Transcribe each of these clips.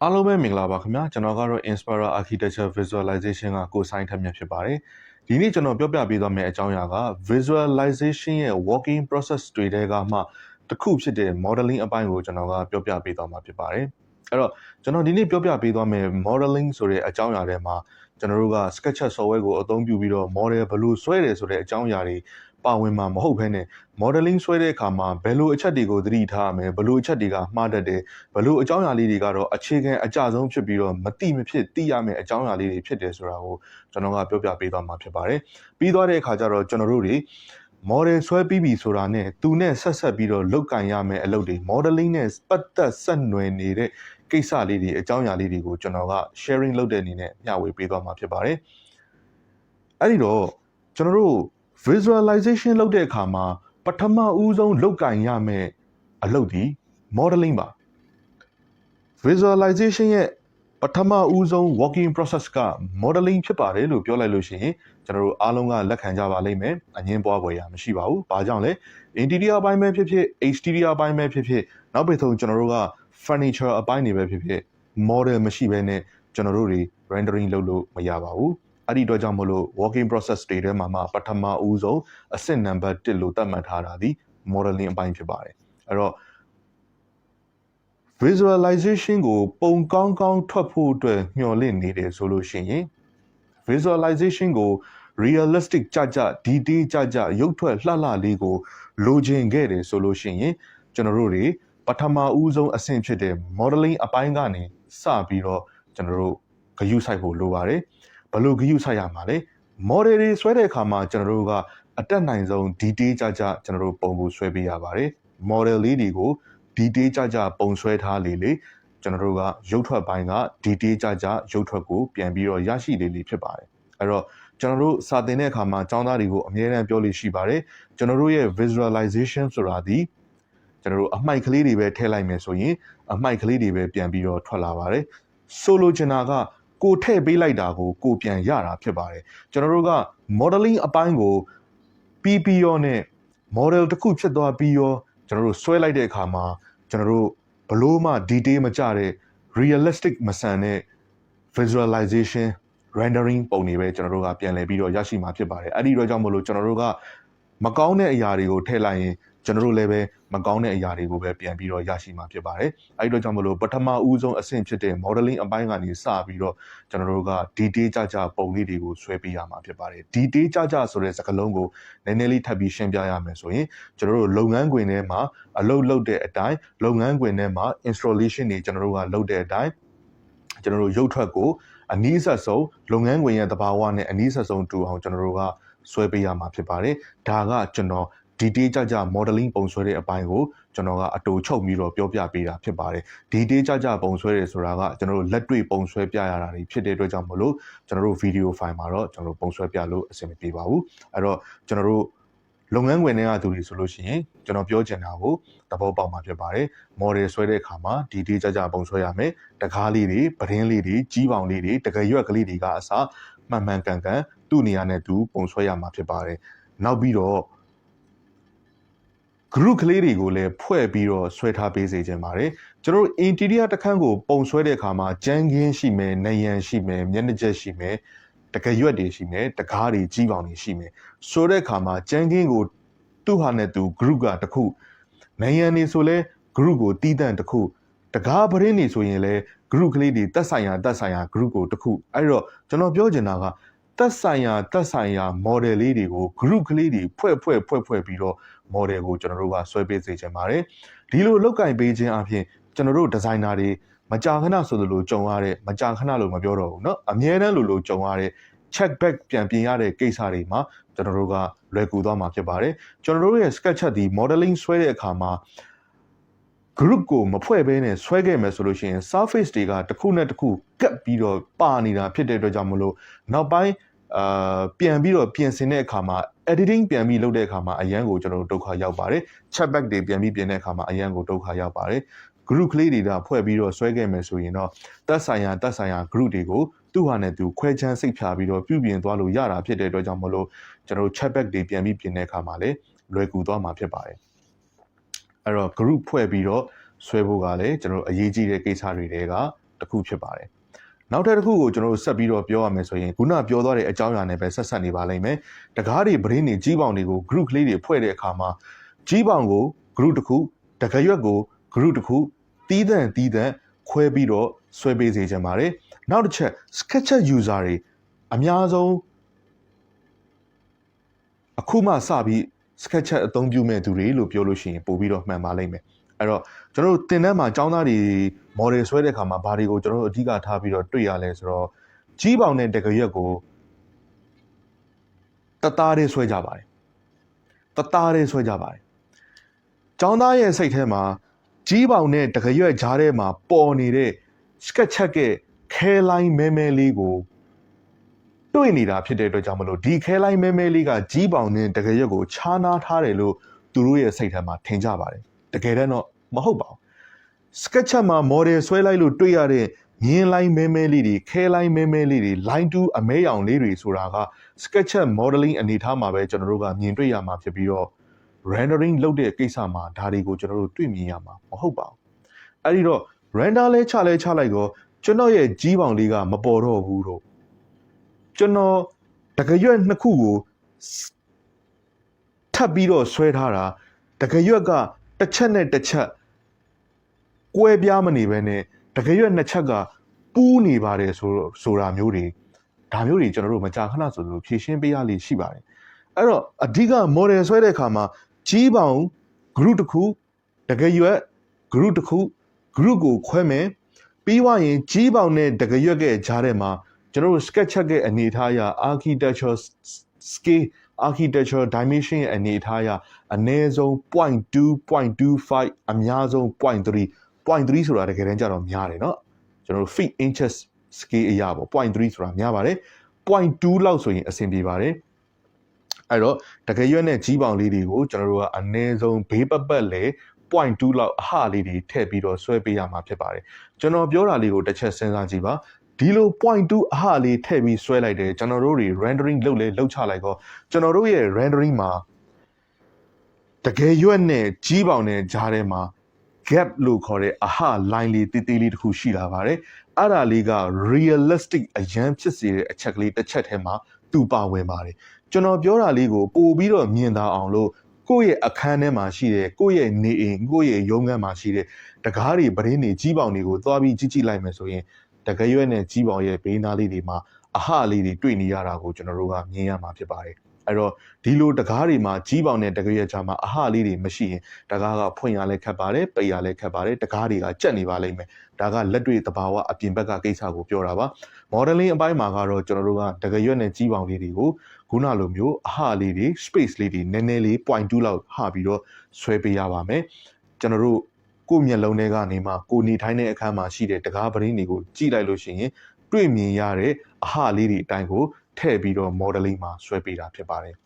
အားလုံးပဲမင်္ဂလာပါခင်ဗျာကျွန်တော်ကတော့ Inspira Architecture Visualization ကကိုစိုင်းထက်မြတ်ဖြစ်ပါတယ်ဒီနေ့ကျွန်တော်ပြောပြပေးသွားမယ့်အကြောင်းအရာက Visualization ရဲ့ working process တွေတဲကမှတစ်ခုဖြစ်တဲ့ modeling အပိုင်းကိုကျွန်တော်ကပြောပြပေးသွားမှာဖြစ်ပါတယ်အဲ့တော့ကျွန်တော်ဒီနေ့ပြောပြပေးသွားမယ့် modeling ဆိုတဲ့အကြောင်းအရာတွေမှာကျွန်တော်တို့က SketchUp software ကိုအသုံးပြုပြီးတော့ model ဘယ်လိုဆွဲတယ်ဆိုတဲ့အကြောင်းအရာတွေပါဝင်မှာမဟုတ်ဘဲနဲ့ modeling ဆွဲတဲ့အခါမှာဘယ်လိုအချက်တွေကိုသတိထားရမယ်ဘယ်လိုအချက်တွေကမှားတတ်တယ်ဘယ်လိုအကြောင်းအရာလေးတွေကတော့အခြေခံအကျဆုံးဖြစ်ပြီးတော့မသိမဖြစ်သိရမယ့်အကြောင်းအရာလေးတွေဖြစ်တယ်ဆိုတာကိုကျွန်တော်ကပြောပြပေးသွားမှာဖြစ်ပါတယ်ပြီးသွားတဲ့အခါကျတော့ကျွန်တော်တို့တွေ model ဆွဲပြီးပြီဆိုတာနဲ့သူနဲ့ဆက်ပြီးတော့လုပ်ကင်ရမယ့်အလုပ်တွေ modeling နဲ့ပတ်သက်ဆက်နွယ်နေတဲ့ကိစ္စလေးတွေအကြောင်းအရာလေးတွေကိုကျွန်တော်က sharing လုပ်တဲ့အနေနဲ့မျှဝေပေးသွားမှာဖြစ်ပါတယ်အဲ့ဒီတော့ကျွန်တော်တို့ visualization လုပ်တဲ့အခါမှာပထမဦးဆုံးလုပ်ကင်ရမယ့်အလုပ်ဒီ modeling ပါ visualization ရဲ့ပထမဦးဆုံး working process က modeling ဖြစ်ပါတယ်လို့ပြောလိုက်လို့ရှိရင်ကျွန်တော်တို့အားလုံးကလက်ခံကြပါလိမ့်မယ်အငင်းပွားဖွယ်ရာမရှိပါဘူး။ဘာကြောင့်လဲ interior အပိုင်းပဲဖြစ်ဖြစ် exterior အပိုင်းပဲဖြစ်ဖြစ်နောက်ပြီးဆုံးကျွန်တော်တို့က furniture အပိုင်းတွေပဲဖြစ်ဖြစ် model မရှိဘဲနဲ့ကျွန်တော်တို့တွေ rendering လုပ်လို့မရပါဘူး။အဲ့ဒီတော့ကြောင့်မလို့ working process တွေထဲမှာပထမဦးဆုံးအဆင့်နံပါတ်1လို့သတ်မှတ်ထားတာဒီ modeling အပိုင်းဖြစ်ပါတယ်။အဲ့တော့ visualization ကိုပုံကောင်းကောင်းထွက်ဖို့အတွက်မျှော်လင့်နေတယ်ဆိုလို့ရှိရင် visualization ကို realistic ကြ detail ကြရုပ်ထွက်လှလေးကိုလိုချင်ခဲ့တယ်ဆိုလို့ရှိရင်ကျွန်တော်တို့တွေပထမဦးဆုံးအဆင့်ဖြစ်တဲ့ modeling အပိုင်းကနေစပြီးတော့ကျွန်တော်တို့ဂရုစိုက်ဖို့လိုပါတယ်ဘယ်လိုဂရုစိုက်ရမှာလဲ model တွေဆွဲတဲ့အခါမှာကျွန်တော်တို့ကအတက်နိုင်ဆုံး detail ကြကျွန်တော်တို့ပုံကိုဆွဲပေးရပါတယ် model လေးတွေကိုdetail ကြပုံဆွဲထားလေကျွန်တော်တို့ကရုပ်ထွက်ပိုင်းက detail ကြရုပ်ထွက်ကိုပြန်ပြီးတော့ရရှိလေဖြစ်ပါတယ်အဲ့တော့ကျွန်တော်တို့စာသင်တဲ့အခါမှာကျောင်းသားတွေကိုအမြဲတမ်းပြောလို့ရှိပါတယ်ကျွန်တော်တို့ရဲ့ visualization ဆိုတာဒီကျွန်တော်တို့အမှိုက်ကလေးတွေပဲထည့်လိုက်မယ်ဆိုရင်အမှိုက်ကလေးတွေပဲပြန်ပြီးတော့ထွက်လာပါတယ်ဆိုလိုချင်တာကကိုထည့်ပေးလိုက်တာကိုပြန်ရတာဖြစ်ပါတယ်ကျွန်တော်တို့က modeling အပိုင်းကိုပြီးရောနဲ့ model တစ်ခုဖြစ်သွားပြီးရောကျွန်တော်တို့ဆွဲလိုက်တဲ့အခါမှာကျွန်တော်တို့ဘလို့မှ detail မကျတဲ့ realistic မဆန်တဲ့ visualization rendering ပုံတွေပဲကျွန်တော်တို့ကပြန်လည်ပြီးတော့ရရှိမှာဖြစ်ပါတယ်အဲ့ဒီတော့ကြောင့်မလို့ကျွန်တော်တို့ကမကောင်းတဲ့အရာတွေကိုထည့်လိုက်ရင်ကျွန်တော်တို့လည်းပဲမကောင်းတဲ့အရာတွေကိုပဲပြန်ပြီးတော့ရရှိမှာဖြစ်ပါတယ်အဲ့ဒီတော့ကြောင့်မလို့ပထမဦးဆုံးအဆင့်ဖြစ်တဲ့ modeling အပိုင်းကနေစပြီးတော့ကျွန်တော်တို့က detail ကြပုံလေးတွေကိုဆွဲပေးရမှာဖြစ်ပါတယ် detail ကြဆိုတဲ့စကားလုံးကိုနည်းနည်းလေးထပ်ပြီးရှင်းပြရမယ်ဆိုရင်ကျွန်တော်တို့လုပ်ငန်းခွင်ထဲမှာအလုပ်လုပ်တဲ့အတိုင်းလုပ်ငန်းခွင်ထဲမှာ installation တွေကျွန်တော်တို့ကလုပ်တဲ့အတိုင်းကျွန်တော်တို့ရုပ်ထွက်ကိုအနည်းဆက်ဆုံးလုပ်ငန်းခွင်ရဲ့သဘာဝနဲ့အနည်းဆက်ဆုံးတူအောင်ကျွန်တော်တို့ကဆွဲပေးရမှာဖြစ်ပါတယ်ဒါကကျွန်တော် detail ကြ modeling ပုံဆွဲတဲ့အပိုင်းကိုကျွန်တော်ကအတူချုပ်ပြီးတော့ပြောပြပေးတာဖြစ်ပါတယ် detail ကြပုံဆွဲတယ်ဆိုတာကကျွန်တော်တို့လက်တွေ့ပုံဆွဲပြရတာတွေဖြစ်တဲ့အတွက်ကြောင့်မလို့ကျွန်တော်တို့ video file မှာတော့ကျွန်တော်တို့ပုံဆွဲပြလို့အဆင်မပြေပါဘူးအဲ့တော့ကျွန်တော်တို့လုပ်ငန်းခွင်ထဲကသူတွေဆိုလို့ရှိရင်ကျွန်တော်ပြောချင်တာကိုသဘောပေါက်မှာဖြစ်ပါတယ် model ဆွဲတဲ့အခါမှာ detail ကြပုံဆွဲရမယ်တကားလေးတွေပတင်းလေးတွေကြီးပေါင်လေးတွေတကယ်ရွက်ကလေးတွေကအစားမှန်ကန်သူ့နေရာနဲ့သူပုံဆွဲရမှာဖြစ်ပါတယ်နောက်ပြီးတော့ group ကလေးတွေကိုလည်းဖွဲ့ပြီးတော့ဆွဲထားပေးစေချင်ပါတယ်ကျွန်တော်တို့ interior တစ်ခန်းကိုပုံဆွဲတဲ့အခါမှာကြမ်းခင်းရှိမယ်နယံရှိမယ်မျက်နှာကျက်ရှိမယ်တကယ်ရွက်တွေရှိမယ်တကားတွေကြီးပေါင်တွေရှိမယ်ဆိုတဲ့အခါမှာကြမ်းခင်းကိုသူ့ဟာနဲ့သူ group ကတစ်ခုနယံနေဆိုလဲ group ကိုတီးတန့်တစ်ခုတကားပရင်းနေဆိုရင်လဲ group ကလေးတွေတက်ဆိုင်ရာ group ကိုတစ်ခုအဲ့တော့ကျွန်တော်ပြောချင်တာကတက်ဆိုင်ရာ model လေးတွေကို group ကလေးတွေဖွဲ့ပြီးတော့ model ကိုကျွန်တော်တို့ကဆွဲပေးစေချင်ပါတယ်ဒီလိုလောက်ကင်ပေးခြင်းအပြင်ကျွန်တော်တို့ designer တွေမကြာခဏဆိုသလိုကြုံရတဲ့မကြာခဏလို့မပြောတော့ဘူးเนาะအမြဲတမ်းလိုကြုံရတဲ့ check back ပြန်ပြင်ရတဲ့ကိစ္စတွေမှာကျွန်တော်တို့ကလွယ်ကူသွားမှာဖြစ်ပါတယ်ကျွန်တော်တို့ရဲ့ SketchUp ဒီ modeling ဆွဲတဲ့အခါမှာ group ကိုမဖွဲ့ဘဲနဲ့ဆွဲခဲ့မယ်ဆိုလို့ရှိရင် surface တွေကတစ်ခုနဲ့တစ်ခုကပ်ပြီးတော့ပါနေတာဖြစ်တဲ့အတွက်ကြောင့်မလို့နောက်ပိုင်းပြန်ပြီးတော့ပြင်ဆင်တဲ့အခါမှာ editing ပြန်ပြီးလုပ်တဲ့အခါမှာအရန်ကိုကျွန်တော်တို့ဒုက္ခရောက်ပါတယ် check back တွေပြန်ပြီးပြင်တဲ့အခါမှာအရန်ကိုဒုက္ခရောက်ပါတယ် group ကလေးတွေကဖွဲ့ပြီးတော့ဆွဲခဲ့မယ်ဆိုရင်တော့တက်ဆိုင်ရာ group တွေကိုသူ့ဟာနဲ့သူခွဲချမ်းစိတ်ဖြာပြီးတော့ပြုပြင်သွားလို့ရတာဖြစ်တဲ့အတွက်ကြောင့်မလို့ကျွန်တော်တို့ check back တွေပြန်ပြီးပြင်တဲ့အခါမှာလည်းလွယ်ကူသွားမှာဖြစ်ပါတယ်အဲ့တော့ group ဖွဲ့ပြီးတော့ဆွဲဖို့ကလည်းကျွန်တော်တို့အရေးကြီးတဲ့ကိစ္စတွေတွေက တစ်ခုဖြစ်ပါတယ်နောက်ထပ်တစ်ခုကိုကျွန်တော်တို့ဆက်ပြီးတော့ပြောရမယ်ဆိုရင်ခုနပြောသွားတဲ့အကြောင်းအရာနဲ့ပဲဆက်ဆက်နေပါလိမ့်မယ်တကားတွေပရင်းတွေကြီးပေါင်တွေကို group ကလေးတွေဖွဲ့တဲ့အခါမှာကြီးပေါင်ကို group တစ်ခုတကရွက်ကို group တစ်ခုတီးသန့်ခွဲပြီးတော့ဆွဲပေးစေချင်ပါတယ်နောက်တစ်ချက် sketcher user တွေအများဆုံးအခုမှစပြီး sketcher အသုံးပြုမဲ့သူတွေလို့ပြောလို့ရှိရင်ပို့ပြီးတော့မှန်ပါလိမ့်မယ်အဲ့တော့ကျွန်တော်တို့တင်တန်းမှာចောင်းသားတွေ model ဆွဲတဲ့အခါမှာဘာတွေကိုကျွန်တော်တို့အဓိကထားပြီးတော့တွေ့ရလဲဆိုတော့ကြီးပေါင်နဲ့တကရွက်ကိုတသားလေးဆွဲကြပါတယ်တသားလေးဆွဲကြပါတယ်ចောင်းသားရဲ့စိတ်ထဲမှာကြီးပေါင်နဲ့တကရွက်ကြားထဲမှာပေါ်နေတဲ့ sketcher ရဲ့ခဲလိုင်းမဲမဲလေးကိုတွေ့နေတာဖြစ်တဲ့အတွက်ကြောင့်မလို့ဒီခဲလိုင်းမဲမဲလေးကကြီးပေါင်နဲ့တကရွက်ကိုခြားနားထားတယ်လို့သူတို့ရဲ့စိတ်ထဲမှာထင်ကြပါတယ်တကယ်တော့မဟုတ်ပါဘူး sketcher မှာ model ဆွဲလိုက်လို့တွေ့ရတဲ့မြင်းလိုင်းမဲမဲလေးတွေခဲလိုင်းမဲမဲလေးတွေ line 2အမဲရောင်လေးတွေဆိုတာက sketcher modeling အနေထားမှာပဲကျွန်တော်တို့ကမြင်တွေ့ရမှာဖြစ်ပြီးတော့ rendering လုပ်တဲ့ကိစ္စမှာဒါတွေကိုကျွန်တော်တို့တွေ့မြင်ရမှာမဟုတ်ပါဘူးအဲ့ဒီတော့ render လဲချလိုက်တော့ကျွန်တော်ရဲ့ကြီးပေါင်လေးကမပေါ်တော့ဘူးတော့ကျွန်တော်တကရွက်နှစ်ခုကိုထပ်ပြီးတော့ဆွဲထားတာတကရွက်ကတစ်ချက်နဲ့တစ်ချက်ကွဲပြားမနေဘဲနဲ့တကရွက်နှစ်ချက်ကပူးနေပါတယ်ဆိုတာမျိုးတွေဒါမျိုးတွေကျွန်တော်တို့မကြာခဏဆိုလို့ဖြည့်ရှင်းပေးရလိမ့်ရှိပါတယ်အဲ့တော့အဓိက model ဆွဲတဲ့အခါမှာကြီးပေါင် group တစ်ခုတကရွက် group တစ်ခု group ကိုခွဲမယ်ပြီးွားရင်ကြီးပေါင်နဲ့တကရွက်ကကြားထဲမှာကျွန်တော်တို့ sketcher ရဲ့အနေထားအရ architecture scale architecture dimension ရဲ့အနေထားအရအနည်းဆုံး 0.2 0.25 အများဆုံး 0.3 0.3 ဆိုတာတကယ်တမ်းကျတော့များတယ်เนาะကျွန်တော်တို့ feet inches scale အရာပေါ့ 0.3 ဆိုတာများပါတယ် 0.2 လောက်ဆိုရင်အဆင်ပြေပါတယ်အဲ့တော့တကယ်ရွက်နဲ့ကြီးပေါင်လေးတွေကိုကျွန်တော်တို့ကအနည်းဆုံးဘေးပတ်လေ 0.2 လောက်အဟလေးတွေထည့်ပြီးတော့ဆွဲပေးရမှာဖြစ်ပါတယ်ကျွန်တော်ပြောတာလေးကိုတစ်ချက်စဉ်းစားကြည့်ပါဒီလို 0.2 အဟလေးထည့်ပြီးဆွဲလိုက်တယ်ကျွန်တော်တို့တွေ rendering လုပ်လဲလုပ်ချလိုက်တော့ကျွန်တော်တို့ရဲ့ rendering မှာတကယ်ရွက်နဲ့ကြီးပေါင်နဲ့ကြားထဲမှာ gap လို့ခေါ်တဲ့အဟ line လေးတေးသေးလေးတစ်ခုရှိလာပါတယ်အဲ့ဒါလေးက realistic အရန်ဖြစ်စေတဲ့အချက်ကလေးတစ်ချက်ထဲမှာသူပါဝင်ပါတယ်ကျွန်တော်ပြောတာလေးကိုပို့ပြီးတော့မြင်သာအောင်လို့ကိုယ့်ရဲ့အခန်းထဲမှာရှိတဲ့ကိုယ့်ရဲ့နေအိမ်ကိုယ့်ရဲ့ရုံးခန်းမှာရှိတဲ့တကားတွေပရင်းတွေကြီးပေါင်တွေကိုသွားပြီးကြည့်လိုက်မယ်ဆိုရင်တကယ်ရွက်နဲ့ကြီးပေါင်ရဲ့ဘေးနားလေးတွေမှာအဟလေးတွေတွေ့နေရတာကိုကျွန်တော်တို့ကမြင်ရမှာဖြစ်ပါတယ်အဲ့တော့ဒီလိုတကားတွေမှာကြီးပေါင်နဲ့တကယ်ရွက်ကြားမှာအဟလေးတွေမရှိရင်တကားကဖွင့်ရလဲခက်ပါတယ်ပိတ်ရလဲခက်ပါတယ်တကားတွေကကြက်နေပါလိမ့်မယ်ဒါကလက်တွေ့သဘာဝအပြင်ဘက်ကကိစ္စကိုပြောတာပါ modeling အပိုင်းမှာကတော့ကျွန်တော်တို့ကတကယ်ရွက်နဲ့ကြီးပေါင်လေးတွေကိုခုနလိုမျိုးအဟလေးတွေ space လေးတွေနည်းနည်းလေး 0.2 လောက်ဟပြီးတော့ဆွဲပေးရပါမယ်ကျွန်တော်တို့ကိုယ့်မျက်လုံးထဲကနေမှကိုနေထိုင်တဲ့အခန်းမှာရှိတဲ့တကားပရင်းတွေကိုကြည့်လိုက်လို့ရှိရင်တွေ့မြင်ရတဲ့အဟလေးတွေအတိုင်းကိုထည့်ပြီးတော့ modeling မှာဆွဲပေးတာဖြစ်ပါတယ်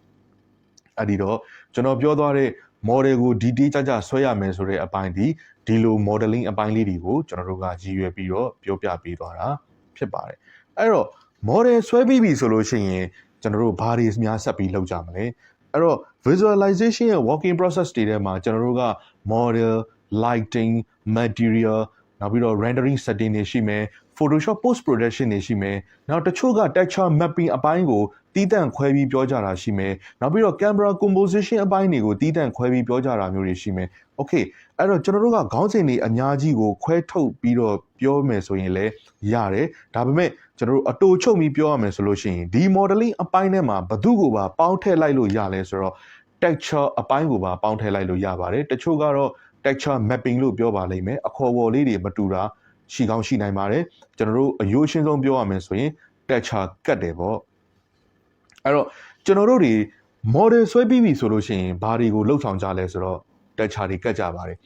အဲ့ဒီတော့ကျွန်တော်ပြောသွားတဲ့ model ကို detail ကြဆွဲရမယ်ဆိုတဲ့အပိုင်းဒီလို modeling အပိုင်းလေးတွေကိုကျွန်တော်တို့ကရည်ရွယ်ပြီးတော့ပြောပြပေးသွားတာဖြစ်ပါတယ်အဲ့တော့ model ဆွဲပြီးပြီဆိုလို့ရှိရင်ကျွန်တော်တို့ဘာတွေများဆက်ပြီးလုပ်ကြမလဲအဲ့တော့ visualization ရဲ့ working process တွေထဲမှာကျွန်တော်တို့က model lighting material နောက်ပြီးတော့ rendering setting တွေရှိမယ် Photoshop post production တွေရှိမယ်နောက်တချို့က texture mapping အပိုင်းကိုတီးတန့်ခွဲပြီးပြောကြတာရှိမယ်နောက်ပြီးတော့ camera composition အပိုင်းတွေကိုတီးတန့်ခွဲပြီးပြောကြတာမျိုးတွေရှိမယ် okay အဲ့တော့ကျွန်တော်တို့ကခေါင်းစဉ်တွေအများကြီးကိုခွဲထုတ်ပြီးတော့ပြောမယ်ဆိုရင်လည်းရတယ်ဒါပေမဲ့ကျွန်တော်တို့အတူချုပ်ပြီးပြောရမယ်ဆိုလို့ရှိရင်ဒီ modeling အပိုင်းထဲမှာဘယ်သူကိုပါပေါင်းထည့်လိုက်လို့ရလဲဆိုတော့ texture အပိုင်းကိုပါပေါင်းထည့်လိုက်လို့ရပါတယ်တချို့ကတော့ texture mapping လို့ပြောပါလိမ့်မယ်အခေါ်အဝေါ်လေးတွေမတူတာရှိကောင်းရှိနိုင်ပါတယ်ကျွန်တော်တို့အရိုးရှင်းဆုံးပြောရမယ်ဆိုရင် texture ကတ်တယ်ပေါ့အဲ့တော့ကျွန်တော်တို့တွေ model ဆွဲပြီးပြီဆိုလို့ရှိရင်ဘာတွေကိုလှုပ်ဆောင်ကြလဲဆိုတော့ texture တွေကတ်ကြပါတယ်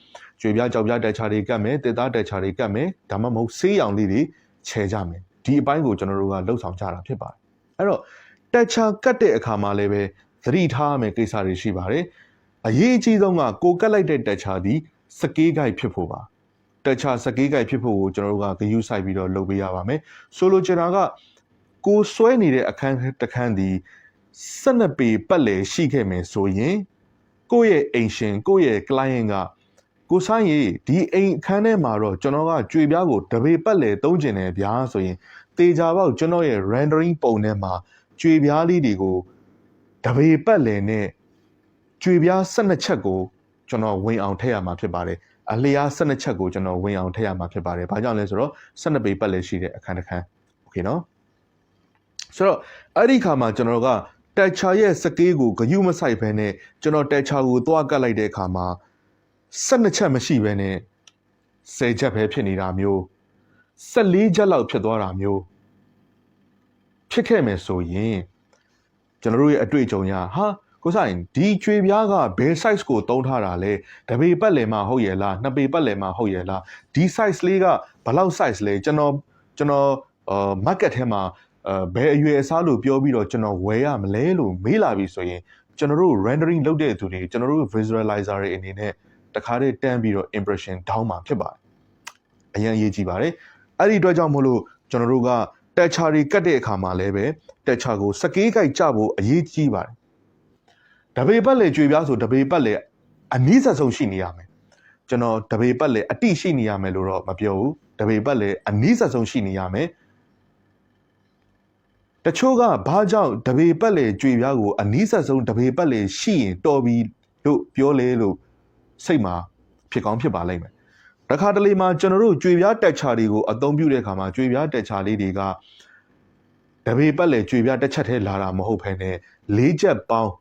ကျွေပြားကြောက်ပြား texture တွေကတ်မယ်တစ်သား texture တွေကတ်မယ်ဒါမှမဟုတ်ဆေးရောင်လေးတွေခြယ်ကြမယ်ဒီအပိုင်းကိုကျွန်တော်တို့ကလှုပ်ဆောင်ကြတာဖြစ်ပါတယ်အဲ့တော့ texture ကတ်တဲ့အခါမှာလည်းပဲသတိထားရမယ့်ကိစ္စတွေရှိပါတယ်အရေးအကြီးဆုံးကကိုကတ်လိုက်တဲ့ texture ဒီစကေးဂိုက်ဖြစ်ဖို့ပါtexture စကေးဂိုက်ဖြစ်ဖို့ကိုကျွန်တော်တို့ကဂရုစိုက်ပြီးတော့လုပ်ပေးရပါမယ်ဆိုလိုချင်တာကကိုဆွဲနေတဲ့အခန်းတစ်ခန်းဒီ12ပေပတ်လည်ရှိခဲ့မယ်ဆိုရင်ကိုယ့်ရဲ့အိမ်ရှင်ကိုယ့်ရဲ့ client က ကိုဆိုင်ရီဒီအိမ်အခန်းထဲမှာတော့ကျွန်တော်ကကြွေပြားကိုတပေပတ်လေသုံးကျင်တယ်ဗျာဆိုရင်တေချာပေါက်ကျွန်တော်ရဲ့ rendering ပုံထဲမှာကြွေပြားလေးတွေကိုတပေပတ်လေနဲ့ကြွေပြား12ချက်ကိုကျွန်တော်ဝင်အောင်ထည့်ရမှာဖြစ်ပါတယ်အလျား12ချက်ကိုကျွန်တော်ဝင်အောင်ထည့်ရမှာဖြစ်ပါတယ်ဘာကြောင့်လဲဆိုတော့12ပေပတ်လေရှိတဲ့အခန်းတစ်ခန်းโอเคနော်ဆိုတော့အဲ့ဒီခါမှာကျွန်တော်ကတက်ချာရဲ့စကေးကိုဂယုမဆိုင်ဘဲနဲ့ကျွန်တော်တက်ချာကိုသွားကတ်လိုက်တဲ့အခါမှာ12ချက်မရှိဘဲနဲ့10ချက်ပဲဖြစ်နေတာမျိုး14ချက်လောက်ဖြစ်သွားတာမျိုးဖြစ်ခဲ့မယ်ဆိုရင်ကျွန်တော်တို့ရဲ့အတွေ့အကြုံရဟာကိုဆိုင်ဒီကျွေပြားကဘယ် size ကိုသုံးထားတာလဲတပေပတ်လည်မှာဟုတ်ရဲ့လားနှစ်ပေပတ်လည်မှာဟုတ်ရဲ့လားဒီ size လေးကဘယ်လောက် size လဲကျွန်တော် market ထဲမှာဘယ်အရွယ်အစားလို့ပြောပြီးတော့ကျွန်တော်ဝယ်ရမလဲလို့မေးလာပြီဆိုရင်ကျွန်တော်တို့ rendering လုပ်တဲ့သူတွေကျွန်တော်တို့ visualizer တွေအနေနဲ့တခါတည်းတန်းပြီးတော့ impression တောင်းမှာဖြစ်ပါတယ်အရင်အရေးကြီးပါတယ်အဲ့ဒီအတွက်ကြောင့်မို့လို့ကျွန်တော်တို့ကတက်ချာတွေကတ်တဲ့အခါမှာလည်းပဲတက်ချာကိုစကေးကိုက်ကြဖို့အရေးကြီးပါတယ်တပေပတ်လေကြွေပြားဆိုတပေပတ်လေအနည်းဆက်ဆုံးရှိနေရမယ်ကျွန်တော်တပေပတ်လေအတိရှိနေရမယ်လို့တော့မပြောဘူးတပေပတ်လေအနည်းဆက်ဆုံးရှိနေရမယ်တချို့ကဘာကြောင့်တပေပတ်လေကြွေပြားကိုအနည်းဆက်ဆုံးတပေပတ်လေရှိရင်တော်ပြီလို့ပြောလေလို့စိတ်မှာဖြစ်ကောင်းဖြစ်ပါလိမ့်မယ်တခါတလေမှာကျွန်တော်တို့ကြွေပြားတက်ချာတွေကိုအသုံးပြုတဲ့အခါမှာကြွေပြားတက်ချာလေးတွေကတပေပတ်လေကြွေပြားတစ်ချက်ထဲလာတာမဟုတ်ဘဲနဲ့၄ချက်ပေါင်း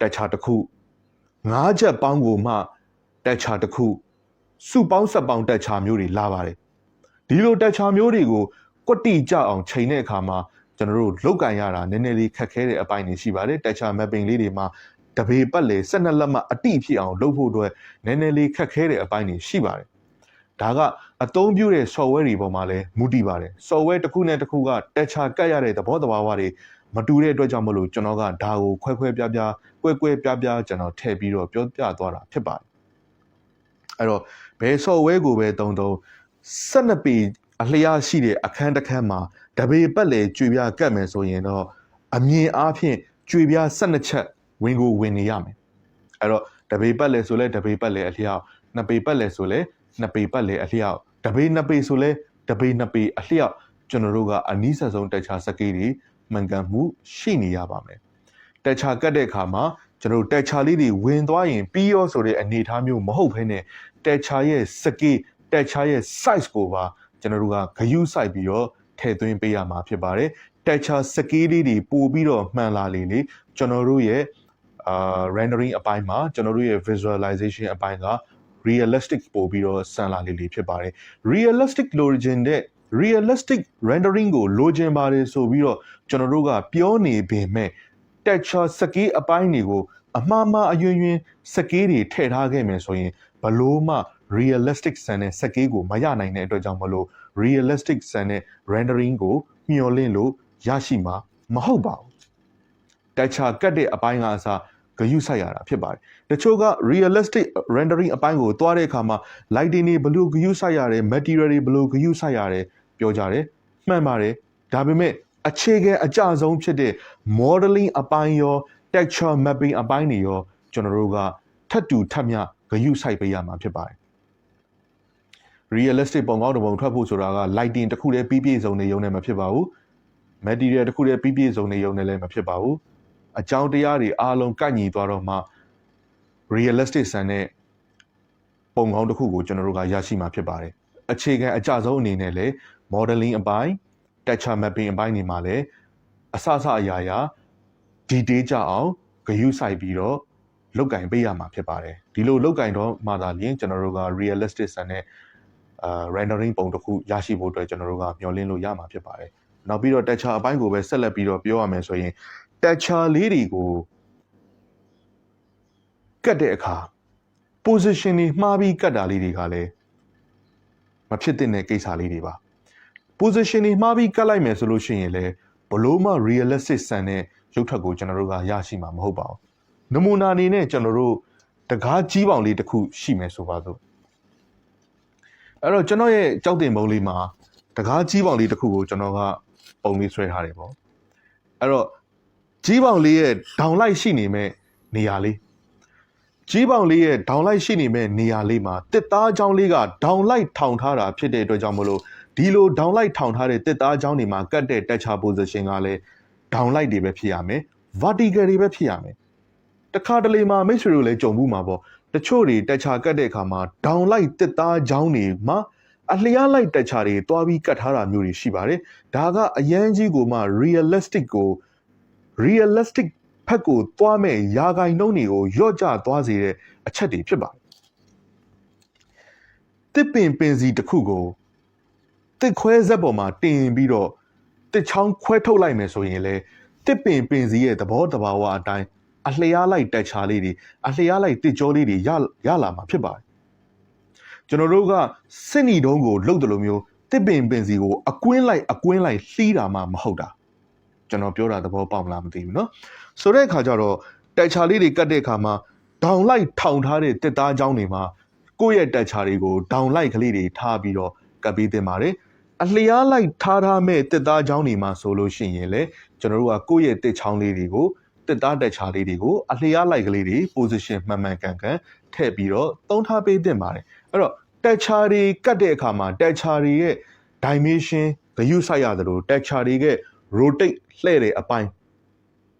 တက်ချာတစ်ခု၅ချက်ပေါင်းကိုမှတက်ချာတစ်ခုစုပေါင်းဆက်ပေါင်းတက်ချာမျိုးတွေလာပါတယ်ဒီလိုတက်ချာမျိုးတွေကိုကွက်တိကြအောင်ချိန်တဲ့အခါမှာကျွန်တော်တို့လုတ်ကန်ရတာနည်းနည်းလေးခက်ခဲတဲ့အပိုင်းတွေရှိပါတယ်တက်ချာ mapping လေးတွေမှာတပေပတ်လေ12လက်မှအတိဖြစ်အောင်လုပ်ဖို့အတွက်နည်းနည်းလေးခက်ခဲတဲ့အပိုင်းတွေရှိပါတယ်ဒါကအသုံးပြုတဲ့ software တွေပေါ်မှာလည်းမူတည်ပါတယ် software တစ်ခုနဲ့တစ်ခုကတက်ချာကတ်ရတဲ့သဘောတဘာဝတွေမတူတဲ့အတွက်ကြောင့်မလို့ကျွန်တော်ကဒါကိုခွဲပြားကျွန်တော်ထည့်ပြီးတော့ပြောပြသွားတာဖြစ်ပါတယ်အဲ့တော့ဘယ် software ကိုပဲတုံ12ပေအလျားရှိတဲ့အခန်းတစ်ခန်းမှာတပေပတ်လေကြွေပြားကတ်မယ်ဆိုရင်တော့အမြင်အားဖြင့်ကြွေပြား12ချက်ဝင်ကိုဝင်နေရမယ်အဲ့တော့တပေပတ်လေဆိုလဲတပေပတ်လေအလျောက်နှစ်ပေပတ်လေဆိုလဲနှစ်ပေပတ်လေအလျောက်တပေနှစ်ပေဆိုလဲတပေနှစ်ပေအလျောက်ကျွန်တော်တို့ကအနည်းဆက်ဆုံးတက်ချာစကေးတွေမှန်ကန်မှုရှိနေရပါမယ်တက်ချာကတ်တဲ့အခါမှာကျွန်တော်တို့တက်ချာလေးတွေဝင်သွားရင်ပြီးရောဆိုတဲ့အနေအထားမျိုးမဟုတ်ဘဲနဲ့တက်ချာရဲ့စကေးတက်ချာရဲ့ size ကိုပါကျွန်တော်တို့ကဂယုစိုက်ပြီးတော့ထည့်သွင်းပေးရမှာဖြစ်ပါတယ်တက်ချာစကေးလေးတွေပို့ပြီးတော့မှန်လာလေကျွန်တော်တို့ရဲ့rendering အပိုင်းမှာကျွန်တော်တို့ရဲ့ visualization အပိုင်းက realistic ပို့ပြီးတော့ဆန်လာလေဖြစ်ပါတယ် realistic လိုချင်တဲ့ realistic rendering ကိုလိုချင်ပါတယ်ဆိုပြီးတော့ကျွန်တော်တို့ကပြောနေပေမဲ့တက်ချာစကေးအပိုင်းတွေကိုအမှားအယွင်းစကေးတွေထည့်ထားခဲ့မယ်ဆိုရင်ဘလို့မှ realistic ဆန်တဲ့စကေးကိုမရနိုင်တဲ့အတွက်ကြောင့်မလို့ realistic ဆန်တဲ့ rendering ကိုမျှော်လင့်လို့ရရှိမှာမဟုတ်ပါဘူးတက်ချာကတ်တဲ့အပိုင်းကအစားဂယုစိုက်ရတာဖြစ်ပါတယ်တချို့က realistic rendering အပိုင်းကိုတွားတဲ့အခါမှာ lighting တွေဘယ်လိုဂယုစိုက်ရတယ် material တွေဘယ်လိုဂယုစိုက်ရတယ်ပြောကြတယ်မှန်ပါတယ်ဒါပေမဲ့အခြေခံအကျဆုံးဖြစ်တဲ့ modeling အပိုင်းရော texture mapping အပိုင်းတွေရောကျွန်တော်တို့ကထပ်တူထပ်မျှဂယုစိုက်ပေးရမှာဖြစ်ပါတယ် realistic ပုံကောင်းတစ်ပုံထွက်ဖို့ဆိုတာက lighting တစ်ခုတည်းပြီးပြည့်စုံနေရုံနဲ့မဖြစ်ပါဘူး material တစ်ခုတည်းပြီးပြည့်စုံနေရုံနဲ့လည်းမဖြစ်ပါဘူးအကြောင်းတရားတွေအားလုံးကန့်ညီသွားတော့မှ realistic ဆန်တဲ့ပုံကောင်းတစ်ခုကိုကျွန်တော်တို့ကရရှိမှာဖြစ်ပါတယ်အခြေခံအကျဆုံးအနေနဲ့လည်း modeling အပိုင်း texture mapping အပိုင်းတွေမှာလည်းအစအရာ detail ကြအောင်ဂယုစိုက်ပြီးတော့လုတ်ကင်ပေးရမှာဖြစ်ပါတယ်ဒီလိုလုတ်ကင်တော့မှသာလျှင်ကျွန်တော်တို့က realistic ဆန်တဲ့rendering ပုံတစ်ခုရရှိဖို့အတွက်ကျွန်တော်တို့ကမျှော်လင့်လို့ရမှာဖြစ်ပါတယ်နောက်ပြီးတော့ texture အပိုင်းကိုပဲဆက်လက်ပြီးတော့ပြောရမယ်ဆိုရင် texture လေးတွေကိုကတ်တဲ့အခါ position တွေမှားပြီးကတ်တာလေးတွေကလည်းမဖြစ်သင့်တဲ့ကိစ္စလေးတွေပါ position တွေမှားပြီးကတ်လိုက်မယ်ဆိုလို့ရှိရင်လည်းဘလို့မှ realistic ဆန်တဲ့ရုပ်ထွက်ကိုကျွန်တော်တို့ကရရှိမှာမဟုတ်ပါဘူးနမူနာအနေနဲ့ကျွန်တော်တို့တကားကြီးပေါင်လေးတစ်ခုရှိမယ်ဆိုပါစို့အဲ့တော့ကျွန်တော်ရဲ့ကြောက်တင်ပုံးလေးမှာတကားကြီးပေါင်လေးတစ်ခုကိုကျွန်တော်ကပုံလေးဆွဲထားတယ်ပေါ့အဲ့တော့ကြီးပေါင်လေးရဲ့ဒေါင်လိုက်ရှိနေမဲ့နေရာလေး ကြီးပေါင်လေးရဲ့ဒေါင်လိုက်ရှိနေမဲ့နေရာလေးမှာတစ်သားချောင်းလေးကဒေါင်လိုက်ထောင်ထားတာဖြစ်တဲ့အတွက်ကြောင့်မလို့ဒီလိုဒေါင်လိုက်ထောင်ထားတဲ့တစ်သားချောင်းတွေမှာကတ်တဲ့တက်ချာ position ကလည်းဒေါင်လိုက်တွေပဲဖြစ်ရမယ် vertical တွေပဲဖြစ်ရမယ်တခါတလေမှာမိတ်ဆွေတို့လည်းကြုံဘူးမှာပေါ့တချို့တွေတက်ချာကတ်တဲ့အခါမှာဒေါင်လိုက်တစ်သားချောင်းတွေမှာအလျားလိုက်တက်ချာတွေတွားပြီးကတ်ထားတာမျိုးတွေရှိပါတယ်ဒါကအရန်ကြီးကိုမှ realistic ဖက်ကိုသွားမဲ့ယာဂိုင်နှုံးတွေကိုရော့ကျသွားစေတဲ့အချက်တွေဖြစ်ပါတယ်တစ်ပင်စီတစ်ခုကိုတစ်ခွဲဇက်ပေါ်မှာတင်ပြီးတော့တစ်ချောင်းခွဲထုတ်လိုက်မယ်ဆိုရင်လေတစ်ပင်စီရဲ့သဘောတဘာဝအတိုင်းအလျားလိုက်တက်ချာလေးတွေအလျားလိုက်တစ်ကြောလေးတွေရလာမှာဖြစ်ပါတယ်ကျွန်တော်တို့ကစစ်နီတုံးကိုလှုပ်တယ်လို့မျိုးတစ်ပင်စီကိုအကွင်းလိုက်လှီးတာမှမဟုတ်တာကျွန်တော်ပြောတာသဘောပေါက်မလားမသိဘူးเนาะဆိုတဲ့အခါကျတော့တက်ချာလေးတွေကတ်တဲ့အခါမှာဒေါင်လိုက်ထောင်ထားတဲ့တစ်သားချောင်းတွေမှာကိုယ့်ရဲ့တက်ချာတွေကိုဒေါင်လိုက်ကလေးတွေထားပြီးတော့ကတ်ပေးတင်ပါတယ်အလျားလိုက်ထားမဲ့တစ်သားချောင်းတွေမှာဆိုလို့ရှိရင်လေကျွန်တော်တို့ကကိုယ့်ရဲ့တစ်ချောင်းလေးတွေကိုတစ်သားတက်ချာလေးတွေကိုအလျားလိုက်ကလေးတွေ position မှန်ကန်ထည့်ပြီးတော့သုံးထားပေးတင်ပါတယ်အဲ့တော့တက်ချာတွေကတ်တဲ့အခါမှာတက်ချာတွေရဲ့ dimension ဂရုစိုက်ရသလိုတက်ချာတွေက rotate လှည့်တဲ့အပိုင်း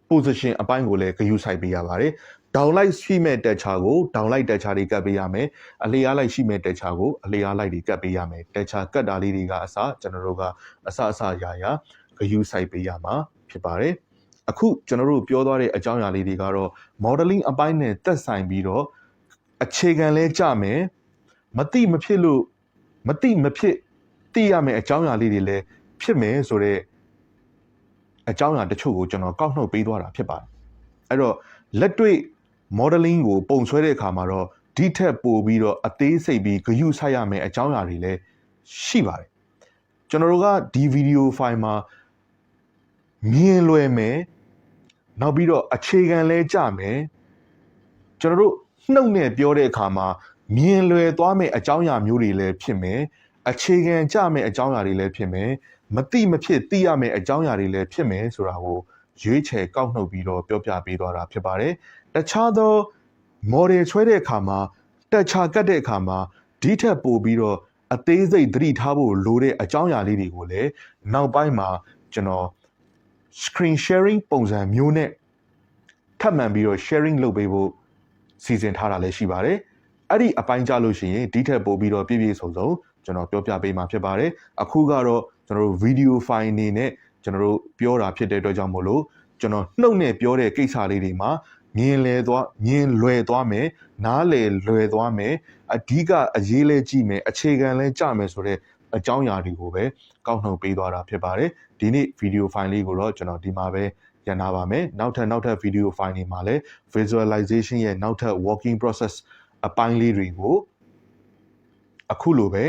position အပိုင်းကိုလည်းဂရုစိုက်ပေးရပါတယ်ဒေါင်လိုက်ရှိမဲ့တက်ချာကိုဒေါင်လိုက်တက်ချာတွေကတ်ပေးရမယ်အလျားလိုက်ရှိမဲ့တက်ချာကိုအလျားလိုက်တွေကတ်ပေးရမယ်တက်ချာကတ်တာလေးတွေကအစကျွန်တော်တို့ကအစရာဂရုစိုက်ပေးရမှာဖြစ်ပါတယ်အခုကျွန်တော်တို့ပြောသွားတဲ့အကြောင်းအရာလေးတွေကတော့ modeling အပိုင်းနဲ့သက်ဆိုင်ပြီးတော့အခြေခံလဲကြမယ်မသိမဖြစ်သိရမယ်အကြောင်းအရာလေးတွေလည်းဖြစ်မယ်ဆိုတော့အကြောင်းအရာတချို့ကိုကျွန်တော်ကောက်နှုတ်ပေးသွားတာဖြစ်ပါတယ်အဲ့တော့လက်တွေ့ modeling ကိုပုံဆွဲတဲ့အခါမှာတော့ဒီထက်ပိုပြီးတော့အသေးစိတ်ပြီးဂရုစိုက်ရမယ်အကြောင်းအရာတွေလည်းရှိပါတယ်ကျွန်တော်တို့ကဒီဗီဒီယိုဖိုင်မှာမြင်လွယ်မယ်နောက်ပြီးတော့အခြေခံလဲကြမယ်ကျွန်တော်တို့နှုတ်နဲ့ပြောတဲ့အခါမှာမြင်လွယ်သွားမယ့်အကြောင်းအရာမျိုးတွေလည်းဖြစ်မယ်အခြေခံကြမယ့်အကြောင်းအရာတွေလည်းဖြစ်မယ်မသိမဖြစ်သိရမယ့်အကြောင်းအရာတွေလည်းဖြစ်မယ်ဆိုတာကိုရွေးချယ်ကောက်နှုတ်ပြီးတော့ပြောပြပေးသွားတာဖြစ်ပါတယ်တခြားသော model ဆွဲတဲ့အခါမှာတက်ချာကတ်တဲ့အခါမှာဒီထက်ပိုပြီးတော့အသေးစိတ်သတိထားဖို့လိုတဲ့အကြောင်းအရာလေးတွေကိုလည်းနောက်ပိုင်းမှာကျွန်တော် screen sharing ပုံစံမျိုးနဲ့ထပ်မံပြီးတော့ sharing လုပ်ပေးဖို့စီစဉ်ထားတာလည်းရှိပါတယ်အဲ့ဒီအပိုင်းကြလို့ရှိရင်ဒီထက်ပိုပြီးတော့ပြည့်စုံကျွန်တော်ပြောပြပေးမှာဖြစ်ပါတယ်အခုကတော့ကျွန်တော်တို့ video file အနေနဲ့ကျွန်တော်တို့ပြောတာဖြစ်တဲ့အတွက်ကြောင့်မို့လို့ကျွန်တော်နှုတ်နဲ့ပြောတဲ့ကိစ္စလေးတွေမှာမြင်လွယ်သွားမယ်နားလည်လွယ်သွားမယ်အဓိကအရေးလဲကြည့်မယ်အခြေခံလဲကြမယ်ဆိုတဲ့အကြောင်းအရာတွေကိုပဲကောက်နှုတ်ပေးသွားတာဖြစ်ပါတယ်ဒီနေ့ video file လေးကိုတော့ကျွန်တော်ဒီမှာပဲရန်နာပါမယ်နောက်ထပ် video file တွေမှာလည်း visualization ရဲ့နောက်ထပ် working process အပိုင်းလေးတွေကိုအခုလိုပဲ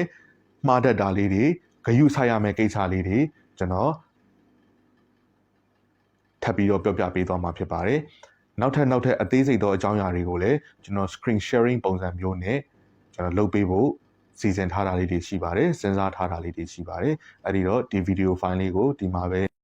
မှားတတ်တာလေးတွေဂရုစိုက်ရမယ့်ကိစ္စလေးတွေကျွန်တော်ထပ်ပြီးတော့ပြောပြပေးသွားမှာဖြစ်ပါတယ်နောက်ထပ်အသေးစိတ်သောအကြောင်းအရာတွေကိုလည်းကျွန်တော် screen sharing ပုံစံမျိုးနဲ့ကျွန်တော်လုပ်ပေးဖို့စီစဉ်ထားတာလေးတွေရှိပါတယ်စဉ်းစားထားတာလေးတွေရှိပါတယ်အဲ့ဒီတော့ဒီ video file လေးကိုဒီမှာပဲ